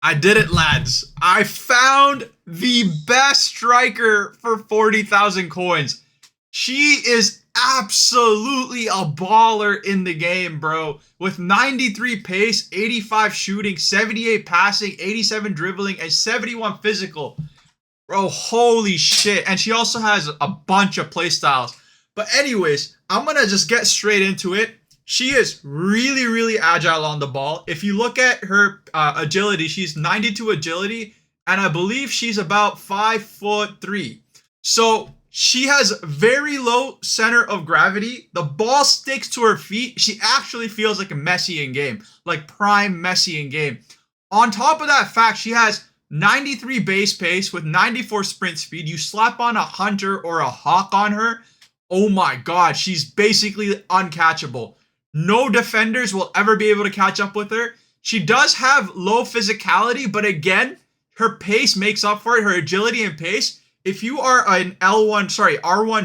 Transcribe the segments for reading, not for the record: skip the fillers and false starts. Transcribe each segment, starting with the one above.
I did it, lads. I found the best striker for 40,000 coins. She is absolutely a baller in the game, bro. With 93 pace, 85 shooting, 78 passing, 87 dribbling, and 71 physical. Bro, holy shit. And she also has a bunch of playstyles. But anyways, I'm going to just get straight into it. She is really, really agile on the ball. If you look at her agility, she's 92 agility, and I believe she's about 5'3". So she has very low center of gravity. The ball sticks to her feet. She actually feels like a Messi in game, like prime Messi in game. On top of that fact, she has 93 base pace with 94 sprint speed. You slap on a hunter or a hawk on her, oh my god, she's basically uncatchable. No defenders will ever be able to catch up with her. She does have low physicality, but again, her pace makes up for it, her agility and pace. If you are an R1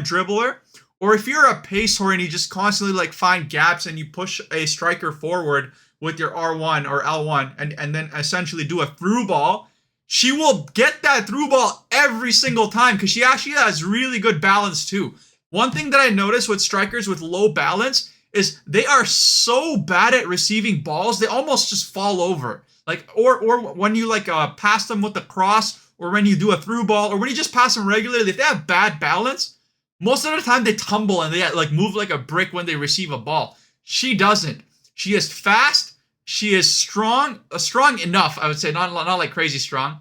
dribbler, or if you're a pace whore and you just constantly like find gaps and you push a striker forward with your R1 or L1 and then essentially do a through ball, she will get that through ball every single time because she actually has really good balance too. One thing that I noticed with strikers with low balance is they are so bad at receiving balls, they almost just fall over. Like, or when you like pass them with the cross, or when you do a through ball, or when you just pass them regularly, if they have bad balance, most of the time they tumble and they like move like a brick when they receive a ball. She doesn't. She is fast. She is strong enough, I would say, not like crazy strong.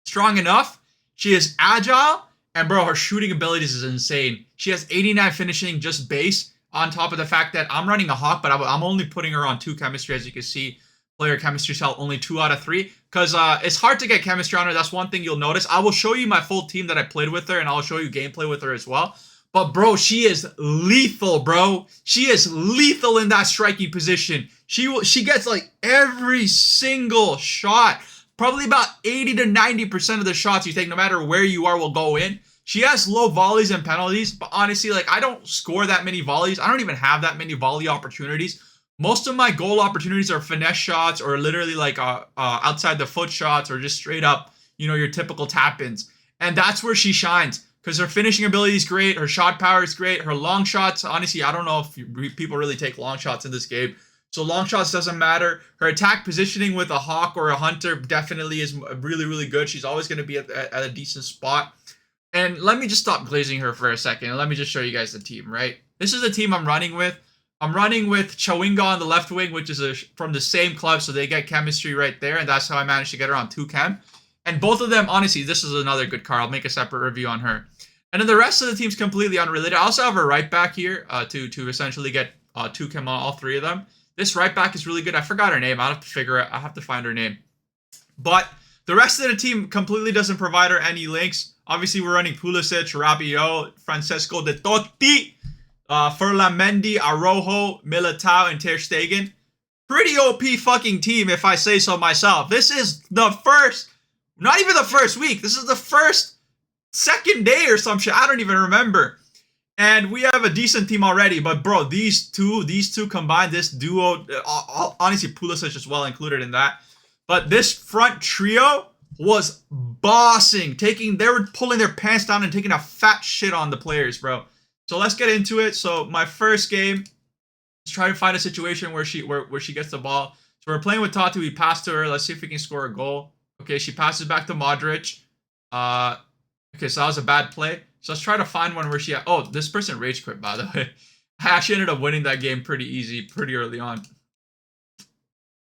Strong enough. She is agile, and bro, her shooting abilities is insane. She has 89 finishing just base, on top of the fact that I'm running a hawk, but I'm only putting her on 2 chemistry, as you can see. Player chemistry cell only 2 out of 3, because it's hard to get chemistry on her. That's one thing you'll notice. I will show you my full team that I played with her, and I'll show you gameplay with her as well. But bro, she is lethal, bro. She is lethal in that striking position. She gets like every single shot. Probably about 80 to 90% of the shots you take, no matter where you are, will go in. She has low volleys and penalties, but honestly, like, I don't score that many volleys. I don't even have that many volley opportunities. Most of my goal opportunities are finesse shots, or literally like outside the foot shots, or just straight up, your typical tap-ins. And that's where she shines, because her finishing ability is great, her shot power is great, her long shots, honestly, I don't know if people really take long shots in this game. So long shots doesn't matter. Her attack positioning with a hawk or a hunter definitely is really, really good. She's always going to be at a decent spot. And let me just stop glazing her for a second, and let me just show you guys the team, right? This is the team I'm running with. I'm running with Chawinga on the left wing, which is from the same club, so they get chemistry right there, and that's how I managed to get her on 2 chem. And both of them, honestly, this is another good card. I'll make a separate review on her. And then the rest of the team's completely unrelated. I also have a right back here to essentially get 2 chem on all 3 of them. This right back is really good. I forgot her name. I have to find her name. But the rest of the team completely doesn't provide her any links. Obviously, we're running Pulisic, Rabiot, Francesco De Totti, Ferland-Mendy, Araujo, Militao, and Ter Stegen. Pretty OP fucking team, if I say so myself. This is the first, not even the first week. This is the second day or some shit. I don't even remember. And we have a decent team already. But bro, these two combined, this duo, honestly, Pulisic is well included in that. But this front trio was bossing. They were pulling their pants down and taking a fat shit on the players, bro. So let's get into it. So my first game, let's try to find a situation where she gets the ball. So we're playing with Tati. We pass to her. Let's see if we can score a goal. Okay, she passes back to Modric. Okay, so that was a bad play. So let's try to find one where oh, this person rage quit, by the way. I actually ended up winning that game pretty easy, pretty early on.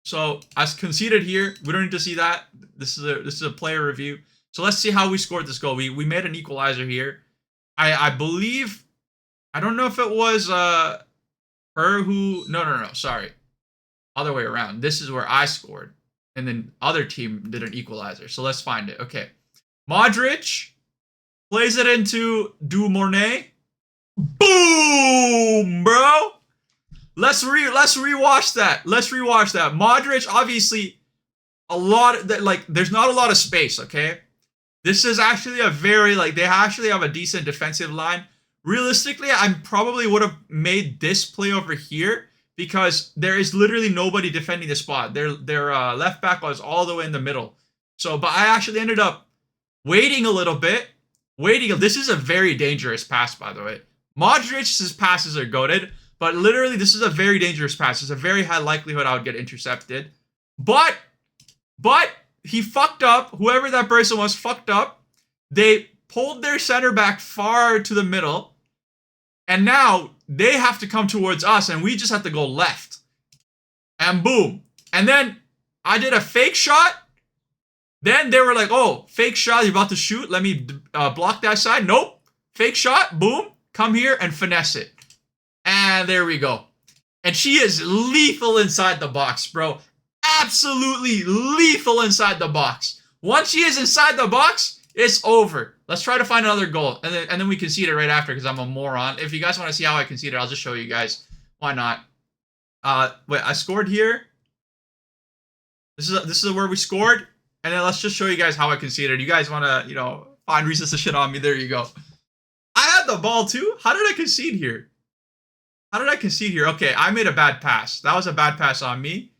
So as conceded here, we don't need to see that. This is a player review. So let's see how we scored this goal. We made an equalizer here. I believe, I don't know if it was her who, no, sorry. Other way around. This is where I scored. And then other team did an equalizer. So let's find it. Okay. Modric plays it into Dumornay. Boom, bro. Let's rewatch that. Let's rewatch that. Modric, obviously, there's not a lot of space, okay? This is actually they actually have a decent defensive line. Realistically, I probably would have made this play over here because there is literally nobody defending the spot. Their left back was all the way in the middle. So, but I actually ended up waiting a little bit. This is a very dangerous pass, by the way. Modric's passes are goated, but literally this is a very dangerous pass. There's a very high likelihood I would get intercepted. But he fucked up. Whoever that person was fucked up. They pulled their center back far to the middle. And now they have to come towards us and we just have to go left. And boom. And then I did a fake shot. Then they were like, oh, fake shot, you're about to shoot. Let me block that side. Nope. Fake shot. Boom. Come here and finesse it. And there we go. And she is lethal inside the box, bro. Absolutely lethal inside the box. Once she is inside the box, it's over. Let's try to find another goal. And then we concede it right after because I'm a moron. If you guys want to see how I concede it, I'll just show you guys. Why not? Wait, I scored here. This is where we scored. And then let's just show you guys how I conceded. You guys want to, find reasons to shit on me. There you go. I had the ball too. How did I concede here? Okay, I made a bad pass. That was a bad pass on me.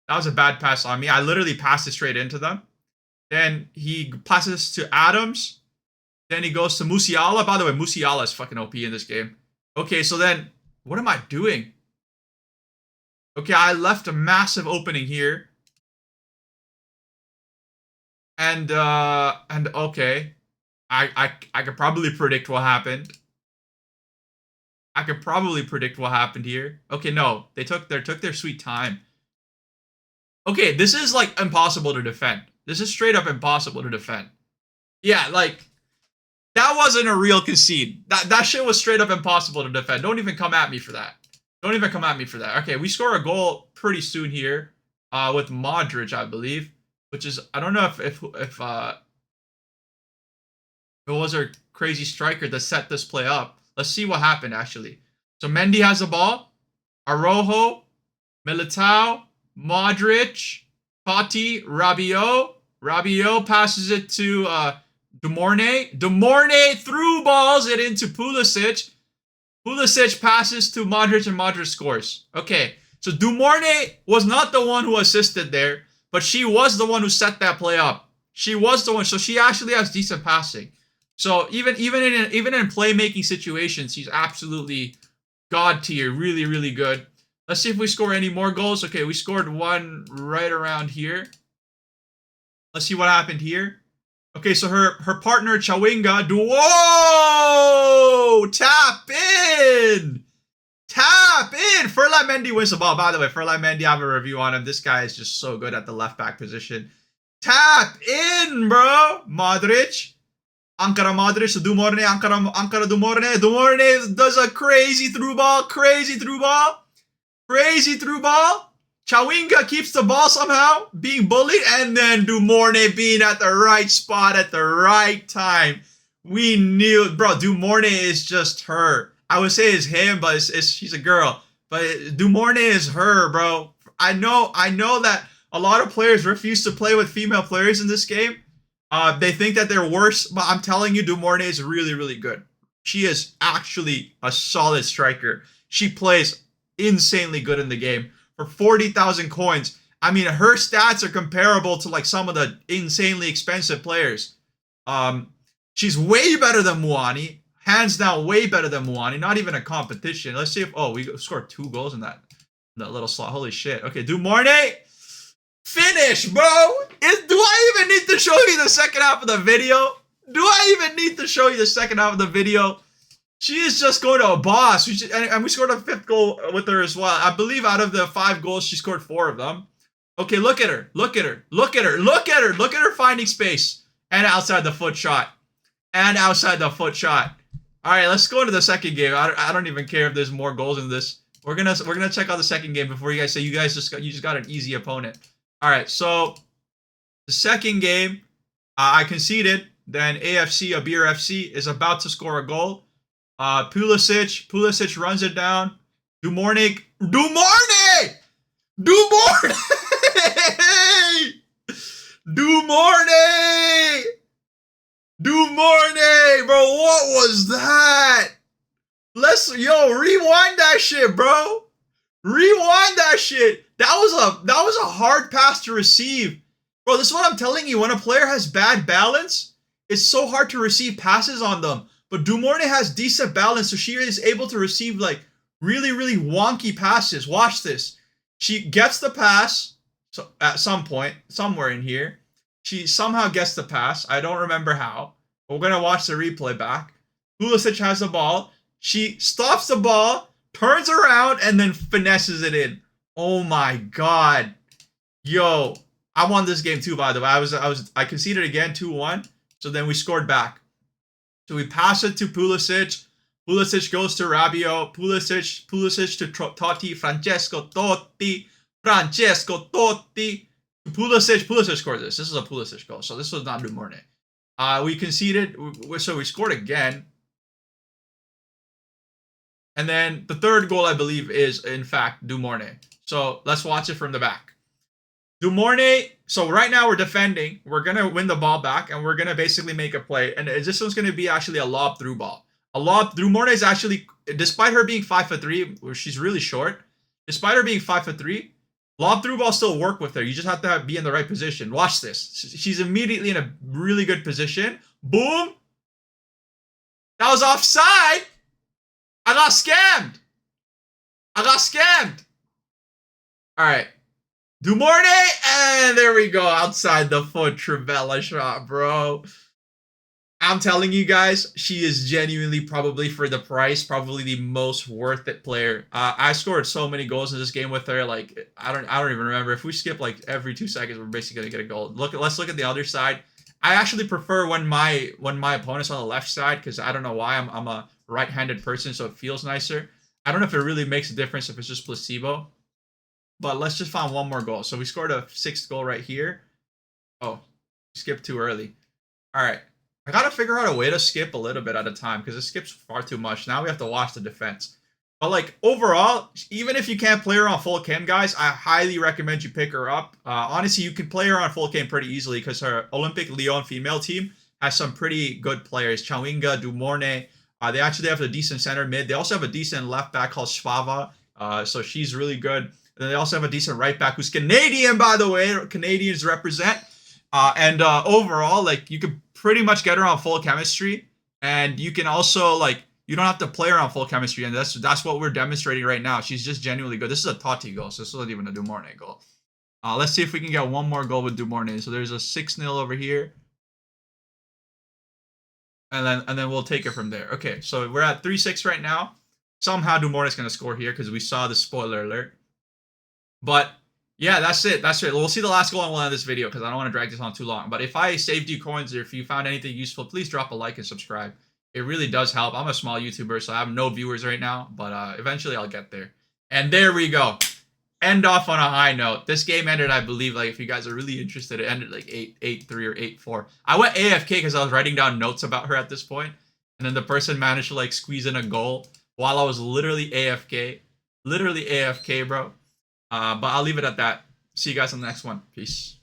I literally passed it straight into them. Then he passes to Adams. Then he goes to Musiala. By the way, Musiala is fucking OP in this game. Okay, so then what am I doing? Okay, I left a massive opening here. And okay. I could probably predict what happened. Here. Okay, no. They took their sweet time. Okay, this is like impossible to defend. This is straight up impossible to defend. Yeah, like that wasn't a real concede. That shit was straight up impossible to defend. Don't even come at me for that. Okay, we score a goal pretty soon here with Modric, I believe, which is I don't know if it was our crazy striker that set this play up. Let's see what happened actually. So Mendy has the ball. Araujo, Militao, Modric, Fati, Rabiot passes it to Dumornay. Dumornay through balls it into Pulisic. Pulisic passes to Modric and Modric scores. Okay, so Dumornay was not the one who assisted there, but she was the one who set that play up. She was the one, so she actually has decent passing. So even in playmaking situations, she's absolutely god tier, really, really good. Let's see if we score any more goals. Okay, we scored one right around here. Let's see what happened here. Okay, so her partner Chawinga, whoa! Tap in! Ferland Mendy wins the ball. By the way, Ferland Mendy, I have a review on him. This guy is just so good at the left back position. Tap in, bro! Modric. Ankara Modric to Dumornay. Ankara Dumornay. Dumornay does a crazy through ball. Chawinga keeps the ball somehow, being bullied, and then Dumornay being at the right spot at the right time. We knew, bro, Dumornay is just her. I would say it's him, but she's a girl. But Dumornay is her, bro. I know that a lot of players refuse to play with female players in this game. They think that they're worse, but I'm telling you, Dumornay is really, really good. She is actually a solid striker. She plays insanely good in the game. For 40,000 coins, I mean, her stats are comparable to like some of the insanely expensive players. She's way better than Muani. Hands down, way better than Muani. Not even a competition. Let's see if, we scored 2 goals in that little slot. Holy shit. Okay, Dumornay. Finish, bro. Do I even need to show you the second half of the video? She is just going to a boss. And we scored a 5th goal with her as well. I believe out of the 5 goals, she scored 4 of them. Okay, look at her finding space. And outside the foot shot. All right, let's go into the second game. I don't even care if there's more goals in this. We're gonna check out the second game before you guys say you just got an easy opponent. All right, so the second game, I conceded. Then AFC, Abir FC, is about to score a goal. Pulisic runs it down. Dumornay, bro, what was that? Rewind that shit, bro. That was a hard pass to receive. Bro, this is what I'm telling you. When a player has bad balance, it's so hard to receive passes on them. But Dumorne has decent balance, so she is able to receive like really, really wonky passes. Watch this. She gets the pass so at some point, somewhere in here. She somehow gets the pass. I don't remember how. We're going to watch the replay back. Pulisic has the ball. She stops the ball, turns around, and then finesses it in. Oh my god. Yo, I won this game too, by the way. I conceded again 2-1. So then we scored back. So we pass it to Pulisic. Pulisic goes to Rabiot. Pulisic to Totti. Francesco Totti. Pulisic scored this. This is a Pulisic goal. So this was not Dumorne. We conceded. So we scored again. And then the third goal, I believe, is, in fact, Dumorne. So let's watch it from the back. Dumorne, so right now we're defending. We're going to win the ball back, and we're going to basically make a play. And this one's going to be actually a lob through ball. Dumorne is actually, despite her being 5'3", where she's really short, despite her being 5'3", lob through ball still work with her. You just have to be in the right position. Watch this. She's immediately in a really good position. Boom. That was offside. I got scammed. All right. Dumorne, and there we go. Outside the foot, Trivella shot, bro. I'm telling you guys, she is genuinely, probably for the price, probably the most worth it player. I scored so many goals in this game with her. Like I don't even remember. If we skip like every 2 seconds, we're basically gonna get a goal. Let's look at the other side. I actually prefer when my opponent's on the left side because I don't know why. I'm a right-handed person, so it feels nicer. I don't know if it really makes a difference if it's just placebo. But let's just find one more goal. So we scored a 6th goal right here. Oh, skipped too early. All right. I got to figure out a way to skip a little bit at a time because it skips far too much. Now we have to watch the defense. But like overall, even if you can't play her on full cam, guys, I highly recommend you pick her up. Honestly, you can play her on full cam pretty easily because her Olympic Lyon female team has some pretty good players. Chawinga, Dumorne. They actually have a decent center mid. They also have a decent left back called Svava. So she's really good. And then they also have a decent right back who's Canadian, by the way. Canadians represent. And overall, like, you could pretty much get her on full chemistry. And you can also, like, you don't have to play her on full chemistry. And that's what we're demonstrating right now. She's just genuinely good. This is a Totti goal, so this isn't even a Dumorne goal. Let's see if we can get one more goal with Dumorne. So there's a 6-0 over here. And then we'll take it from there. Okay, so we're at 3-6 right now. Somehow Dumorne is going to score here because we saw the spoiler alert. But yeah, that's it. We'll see the last goal and we'll end this video because I don't want to drag this on too long. But if I saved you coins or if you found anything useful, please drop a like and subscribe. It really does help. I'm a small YouTuber, so I have no viewers right now. But eventually I'll get there. And there we go. End off on a high note. This game ended, I believe, like, if you guys are really interested, it ended like 8-3 or 8-4. I went AFK because I was writing down notes about her at this point. And then the person managed to, like, squeeze in a goal while I was literally AFK. Literally AFK, bro. But I'll leave it at that. See you guys on the next one. Peace.